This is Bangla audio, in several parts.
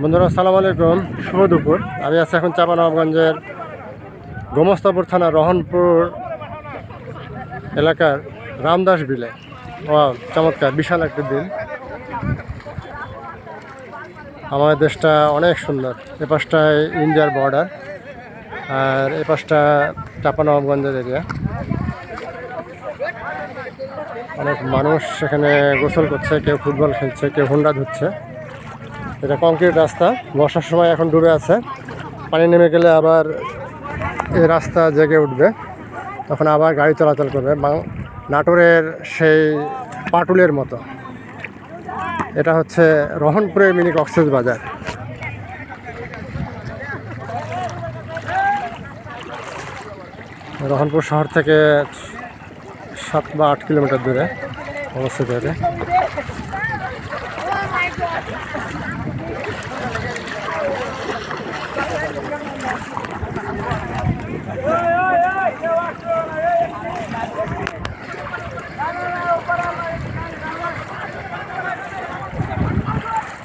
বন্ধুরা আসসালামু আলাইকুম, শুভ দুপুর। আমি আছি এখন চাঁপানবাবগঞ্জের গোমস্তাপুর থানা রহনপুর এলাকার রামদাস বিলে। চমৎকার, বিশাল একটা বিল। আমাদের দেশটা অনেক সুন্দর। এ পাশটায় ইন্ডিয়ার বর্ডার আর এ পাশটা চাঁপানবাবগঞ্জের এরিয়া। অনেক মানুষ সেখানে গোসল করছে, কেউ ফুটবল খেলছে, কেউ হুন্ডা ধুচ্ছে। এটা কংক্রিট রাস্তা, বর্ষার সময় এখন ডুবে আছে। পানি নেমে গেলে আবার এই রাস্তা জেগে উঠবে, তখন আবার গাড়ি চলাচল করবে। নাটোরের সেই পাটুলের মতো। এটা হচ্ছে রহনপুরের মিনি কক্সবাজার। রহনপুর শহর থেকে 7 বা 8 কিলোমিটার দূরে অবস্থিত এটা।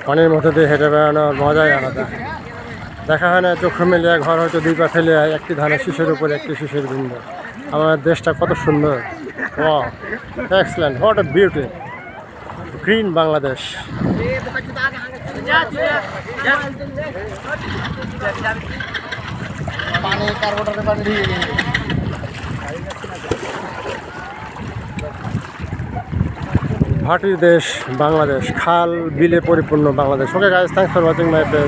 পানির মধ্যে দিয়ে হেঁটে বেড়ানোর মজাই আলাদা। দেখা হয় না চক্ষু মিলিয়ে ঘর হয়তো 2 পা ফেলে একটি ধানের শীষের উপরে একটি শীষের বিন্দু। আমাদের দেশটা কত সুন্দর! Wow, excellent, what a beauty, green Bangladesh. ভাটির দেশ বাংলাদেশ, খাল বিলে পরিপূর্ণ Bangladesh. Okay guys, thanks for watching my page.